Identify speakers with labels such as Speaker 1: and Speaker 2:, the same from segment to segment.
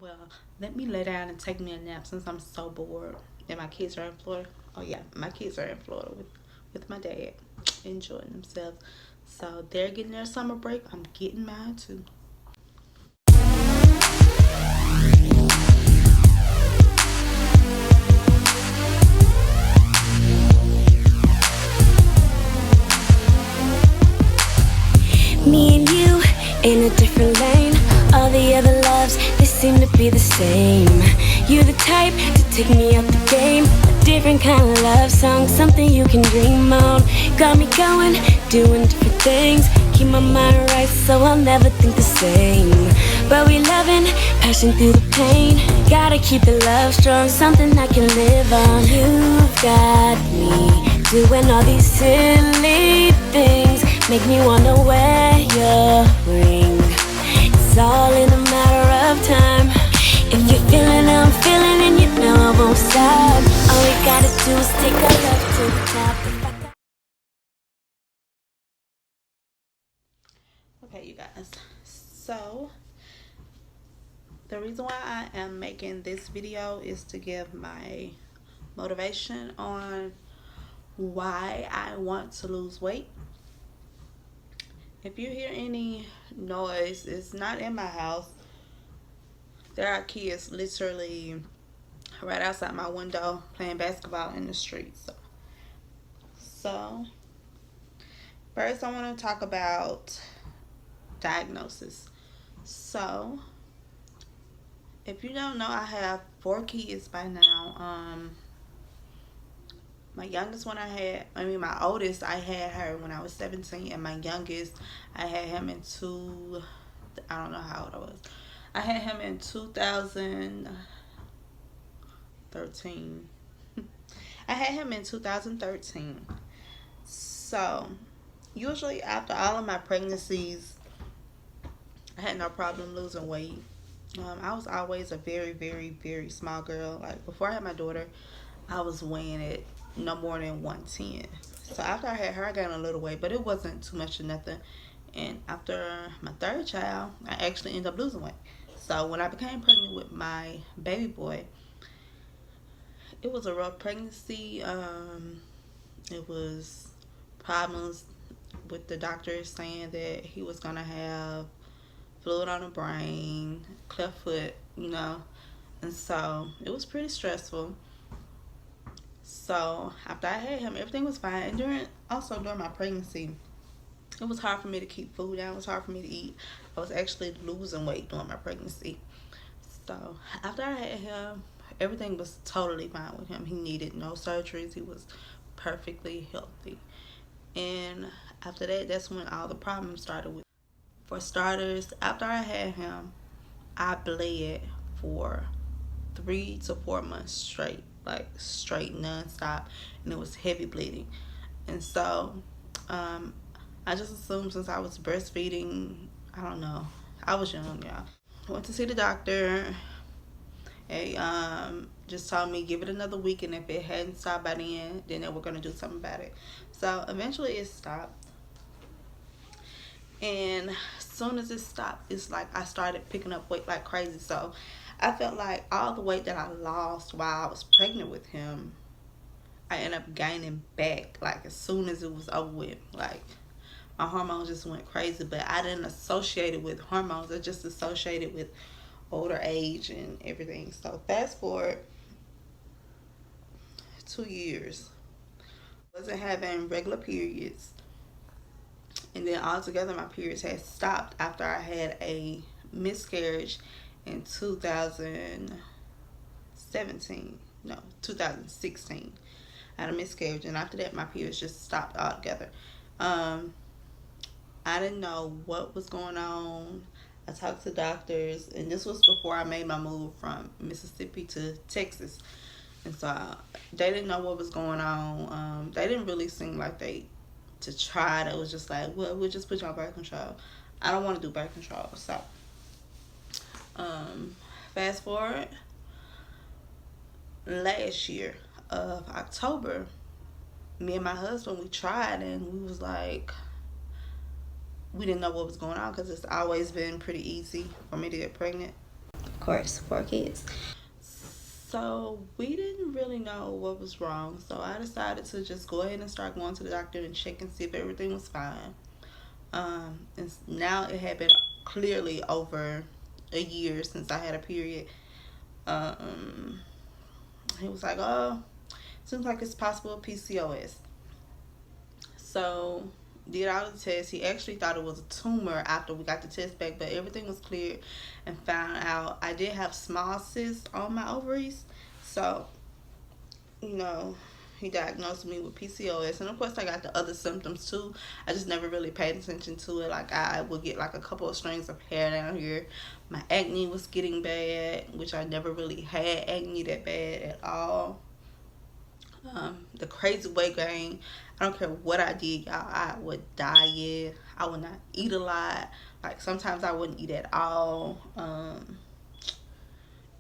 Speaker 1: Well, let me lay down and take me a nap since I'm so bored. And my kids are in Florida. Oh yeah, my kids are in Florida with my dad, enjoying themselves. So they're getting their summer break. I'm getting mine too.
Speaker 2: Me and you in a different lane. All the other loves, they seem to be the same. You're the type to take me out the game. A different kind of love song, something you can dream on. Got me going, doing different things. Keep my mind right so I'll never think the same. But we loving, passion through the pain. Gotta keep the love strong, something I can live on. You've got me doing all these silly things. Make me wanna wear your ring. It's all in a matter of time. If you're feeling, I'm feeling, and you know I won't stop. All we gotta do is take our love to the top.
Speaker 1: Okay, you guys. So the reason why I am making this video is to give my motivation on why I want to lose weight. If you hear any noise, it's not in my house. There are kids literally right outside my window playing basketball in the streets. So first I want to talk about diagnosis. So if you don't know, I have 4 kids by now. My youngest one my oldest, I had her when I was 17, and my youngest, I had him I don't know how old I was. I had him in 2013. I had him in 2013. So, usually after all of my pregnancies, I had no problem losing weight. I was always a very, very, very small girl. Like, before I had my daughter, I was weighing it no more than 110. So after I had her, I gained a little weight, but it wasn't too much of nothing. And after my 3rd child, I actually ended up losing weight. So when I became pregnant with my baby boy, it was a rough pregnancy. It was problems with the doctors saying that he was gonna have fluid on the brain, cleft foot, and so it was pretty stressful. So after I had him, everything was fine. And during my pregnancy, it was hard for me to keep food down. It was hard for me to eat. I was actually losing weight during my pregnancy. So after I had him, everything was totally fine with him. He needed no surgeries. He was perfectly healthy. And after that, that's when all the problems started with. For starters, after I had him, I bled for 3 to 4 months straight, like straight nonstop, and it was heavy bleeding. And so I just assumed since I was breastfeeding, I don't know, I was young, y'all. Went to see the doctor. They just told me give it another week, and if it hadn't stopped by then they were gonna do something about it. So eventually it stopped. And as soon as it stopped, it's like I started picking up weight like crazy. So I felt like all the weight that I lost while I was pregnant with him, I ended up gaining back like as soon as it was over with. Like my hormones just went crazy, but I didn't associate it with hormones. I just associated with older age and everything. So fast forward 2 years, wasn't having regular periods. And then altogether my periods had stopped after I had a miscarriage in 2017. No, 2016. I had a miscarriage, and after that my periods just stopped altogether. I didn't know what was going on. I talked to doctors, and this was before I made my move from Mississippi to Texas. And so they didn't know what was going on. They didn't really seem like they to try. That was just like, well, we'll just put you on birth control. I don't want to do birth control. So fast forward last year of October, me and my husband, we tried, and we was like, we didn't know what was going on because it's always been pretty easy for me to get pregnant. Of
Speaker 2: course, 4 kids.
Speaker 1: So we didn't really know what was wrong. So I decided to just go ahead and start going to the doctor and check and see if everything was fine. And now it had been clearly over a year since I had a period. He was like, oh, seems like it's possible PCOS. So did all the tests. He actually thought it was a tumor after we got the test back, but everything was clear, and found out I did have small cysts on my ovaries. So, he diagnosed me with PCOS, and of course I got the other symptoms too. I just never really paid attention to it. Like, I would get like a couple of strings of hair down here. My acne was getting bad, which I never really had acne that bad at all. The crazy weight gain. I don't care what I did, y'all. I would diet. I would not eat a lot. Like, sometimes I wouldn't eat at all.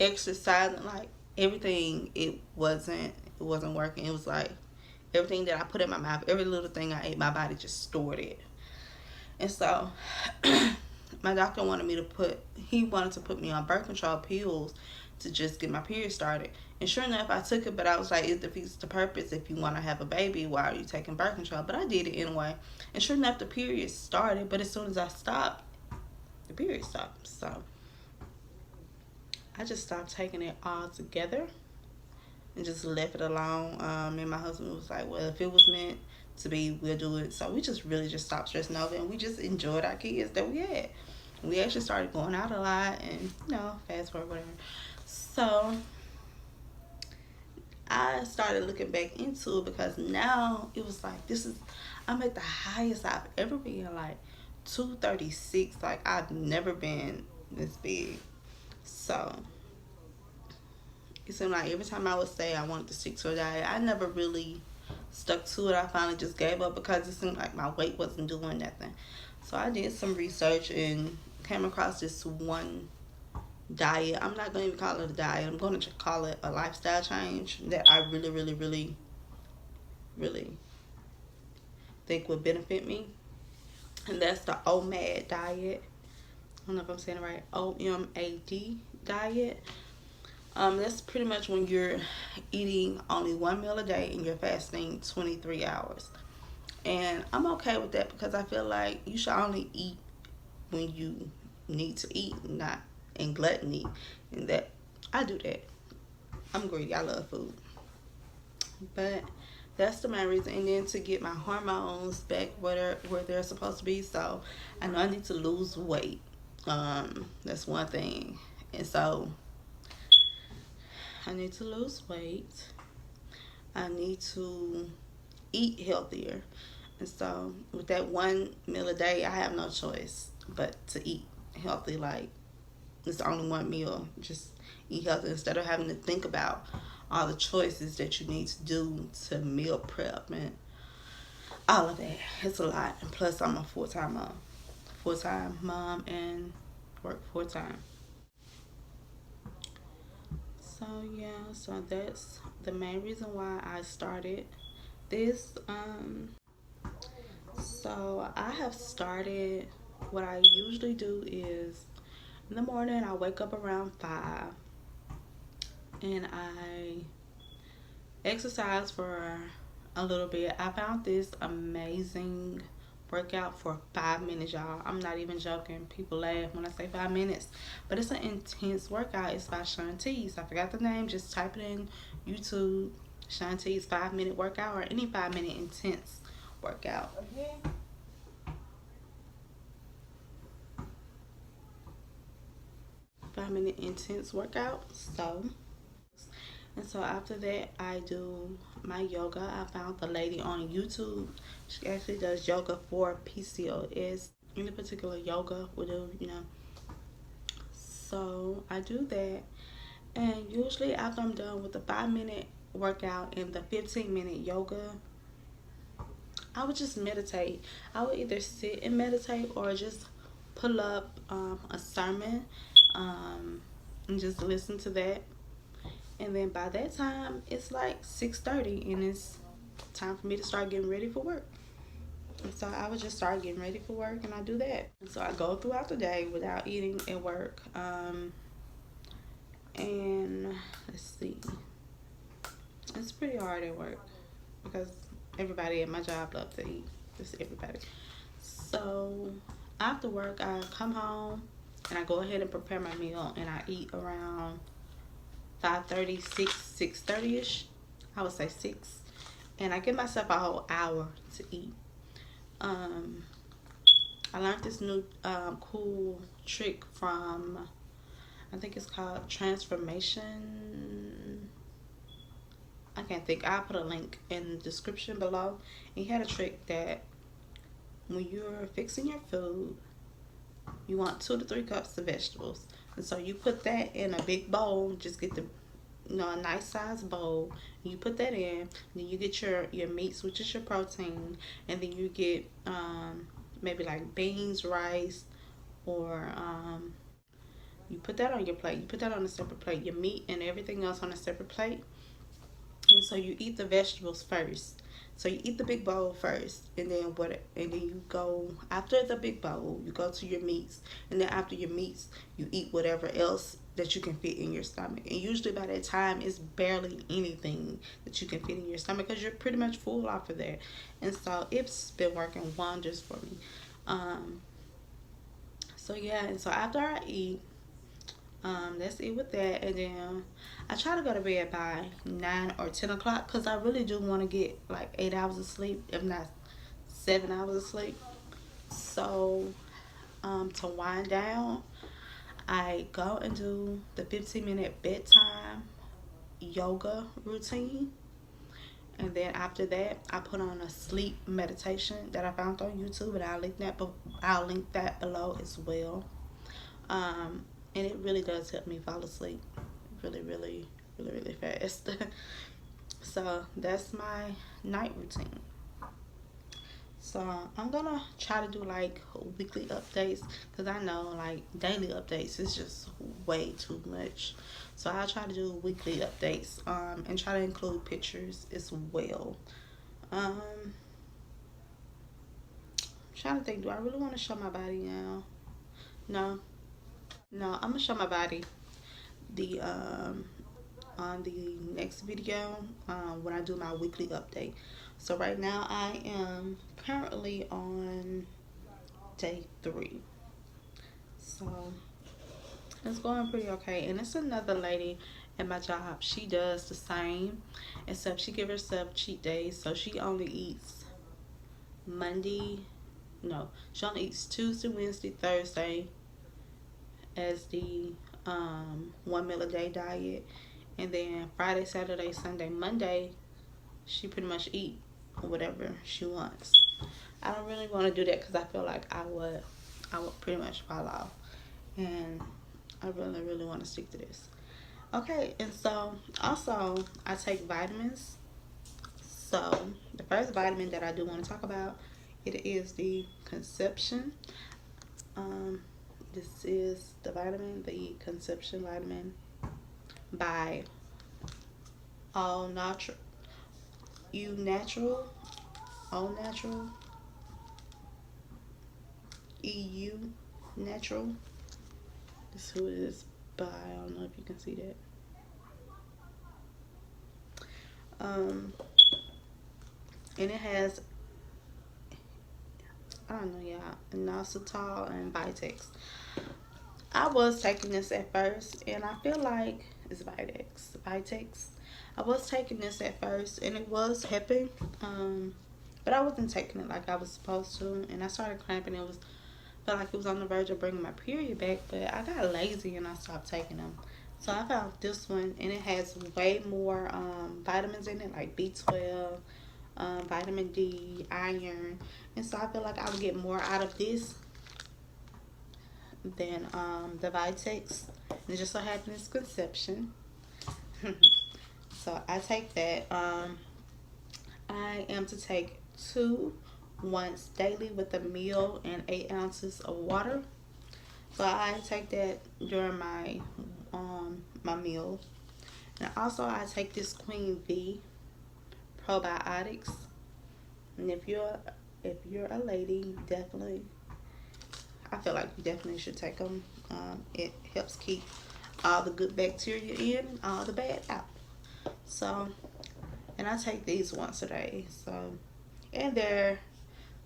Speaker 1: Exercising, like, everything, it wasn't working. It was like everything that I put in my mouth, every little thing I ate, my body just stored it. And so my doctor wanted to put me on birth control pills to just get my period started. And sure enough, I took it, but I was like, it defeats the purpose. If you want to have a baby, why are you taking birth control? But I did it anyway. And sure enough, the period started, but as soon as I stopped, the period stopped. So I just stopped taking it all together and just left it alone. And my husband was like, well, if it was meant to be, we'll do it. So we just really just stopped stressing over it, and we just enjoyed our kids that we had. We actually started going out a lot, and fast forward, whatever. So I started looking back into it, because now it was like, I'm at the highest I've ever been, like 236. Like, I've never been this big. So it seemed like every time I would say I wanted to stick to a diet, I never really stuck to it. I finally just gave up, because it seemed like my weight wasn't doing nothing. So I did some research and came across this one diet. I'm not going to even call it a diet. I'm going to call it a lifestyle change that I really, really, really, really think would benefit me. And that's the Omad diet. I don't know if I'm saying it right. OMAD diet. That's pretty much when you're eating only one meal a day and you're fasting 23 hours. And I'm okay with that, because I feel like you should only eat when you need to eat, not in gluttony. And that I do that. I'm greedy. I love food. But that's the main reason. And then to get my hormones back where they're supposed to be. So I know I need to lose weight. That's one thing. And so I need to lose weight. I need to eat healthier. And so with that one meal a day, I have no choice but to eat healthy. Like, it's only one meal. Just eat healthy, instead of having to think about all the choices that you need to do to meal prep and all of that. It's a lot. And plus, I'm a full-time mom and work full-time. So yeah, so that's the main reason why I started this. So I have started, what I usually do is, in the morning I wake up around 5 and I exercise for a little bit. I found this amazing workout for 5 minutes, y'all. I'm not even joking. People laugh when I say 5 minutes, but it's an intense workout. It's by Shantice. I forgot the name. Just type it in YouTube, Shantice 5-minute workout, or any 5-minute intense workout. Okay. 5-minute intense workout. So after that, I do my yoga. I found the lady on YouTube. She actually does yoga for PCOS. Any particular yoga will do, So I do that. And usually after I'm done with the 5-minute workout and the 15-minute yoga, I would just meditate. I would either sit and meditate or just pull up a sermon and just listen to that. And then by that time, it's like 6:30 and it's time for me to start getting ready for work. And so I would just start getting ready for work, and I do that. And so I go throughout the day without eating at work. let's see. It's pretty hard at work because everybody at my job loves to eat. Just everybody. So after work, I come home and I go ahead and prepare my meal, and I eat around 5:30, 6:30 ish. I would say 6, and I give myself a whole hour to eat. Um, I learned this new cool trick from, I think it's called Transformation. I can't think. I'll put a link in the description below. And he had a trick that when you're fixing your food, you want 2 to 3 cups of vegetables. And so you put that in a big bowl. Just get the, a nice sized bowl. And you put that in. Then you get your meats, which is your protein. And then you get maybe like beans, rice, or you put that on your plate. You put that on a separate plate. Your meat and everything else on a separate plate. And so you eat the vegetables first. So you eat the big bowl first, and then you go after the big bowl. You go to your meats, and then after your meats, you eat whatever else that you can fit in your stomach. And usually by that time, it's barely anything that you can fit in your stomach because you're pretty much full off of that. And so it's been working wonders for me. So yeah, and so after I eat, let's eat with that, and then I try to go to bed by 9 or 10 o'clock because I really do want to get like 8 hours of sleep, if not 7 hours of sleep. So to wind down, I go and do the 15-minute bedtime yoga routine, and then after that I put on a sleep meditation that I found on YouTube, and I'll link that below as well. And it really does help me fall asleep really fast. So that's my night routine. So I'm gonna try to do like weekly updates because I know like daily updates is just way too much. So I'll try to do weekly updates and try to include pictures as well. Trying to think, do I really want to show my body now? No, I'm gonna show my body the on the next video when I do my weekly update. So right now I am currently on day 3. So it's going pretty okay. And it's another lady at my job. She does the same, except she gives herself cheat days. So she only eats she only eats Tuesday, Wednesday, Thursday as the 1 meal a day diet, and then Friday, Saturday, Sunday, Monday she pretty much eat whatever she wants. I don't really want to do that because I feel like I would pretty much fall off, and I really want to stick to this. Okay, and so also I take vitamins. So the first vitamin that I do want to talk about, it is the Conception. This is the Conception vitamin by EUNATURAL This is who it is by. I don't know if you can see that. And it has, I don't know, inositol and Vitex. I was taking this at first, and I feel like it's Vitex. I was taking this at first, and it was helping, but I wasn't taking it like I was supposed to, and I started cramping. Felt like it was on the verge of bringing my period back, but I got lazy and I stopped taking them. So I found this one, and it has way more vitamins in it, like B12, vitamin D, iron, and so I feel like I would get more out of this than the Vitex. And it just so happens it's Conception. So I take that. I am to take 2 once daily with a meal and 8 ounces of water. So I take that during my my meal. And also I take this Queen V probiotics. And if you're a lady, I feel like you definitely should take them. It helps keep all the good bacteria in and all the bad out. So, and I take these once a day. So, and they're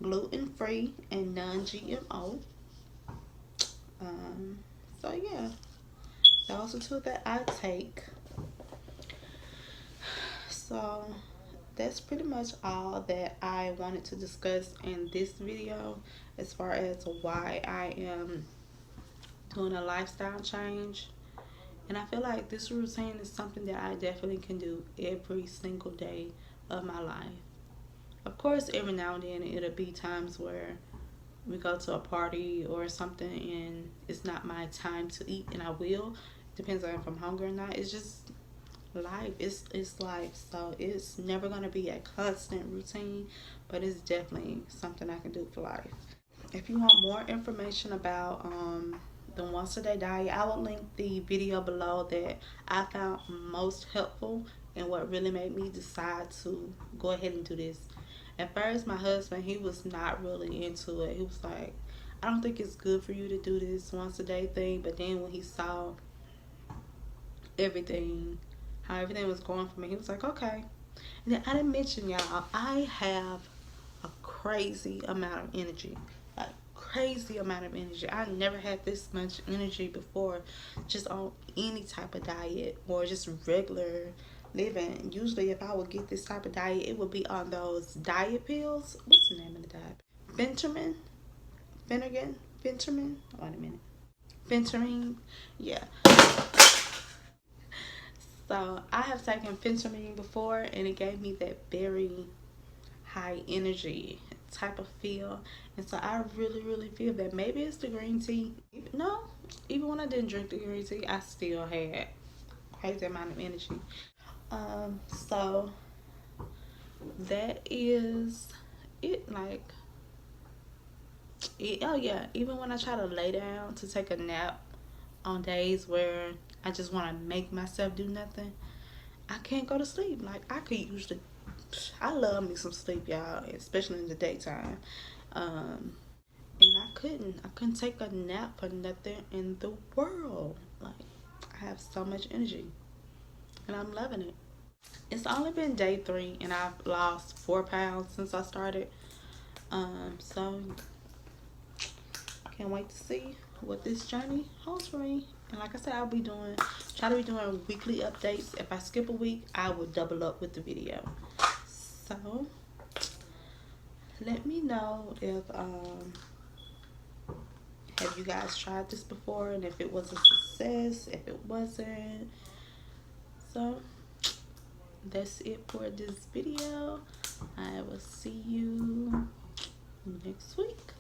Speaker 1: gluten free and non-GMO. Um, so yeah, those are two that I take. So that's pretty much all that I wanted to discuss in this video as far as why I am doing a lifestyle change. And I feel like this routine is something that I definitely can do every single day of my life. Of course, every now and then it'll be times where we go to a party or something and it's not my time to eat, and I will. Depends on if I'm hungry or not. It's just life. It's life. So it's never gonna be a constant routine, but it's definitely something I can do for life. If you want more information about the once a day diet, I will link the video below that I found most helpful and what really made me decide to go ahead and do this. At first, my husband, he was not really into it. He was like, I don't think it's good for you to do this once a day thing. But then when he saw everything, how everything was going for me, he was like, okay. And then I didn't mention, y'all, I have a crazy amount of energy. Like, crazy amount of energy. I never had this much energy before, just on any type of diet or just regular living. Usually if I would get this type of diet, it would be on those diet pills. What's the name of the diet? Fentermin? Finnegan? Fentermin? Wait a minute. Fentermin? Yeah. So I have taken Fentermin before, and it gave me that very high energy type of feel. And so I really feel that maybe it's the green tea. No, even when I didn't drink the green tea, I still had crazy amount of energy. So that is it. Like, oh yeah, even when I try to lay down to take a nap on days where I just want to make myself do nothing, I can't go to sleep. Like, I could usually, I love me some sleep, y'all, especially in the daytime. And I couldn't take a nap for nothing in the world. Like, I have so much energy, and I'm loving it. It's only been day 3, and I've lost 4 pounds since I started. So I can't wait to see what this journey holds for me. And like I said, try to be doing weekly updates. If I skip a week, I will double up with the video. So let me know if have you guys tried this before, and if it was a success, if it wasn't. So that's it for this video. I will see you next week.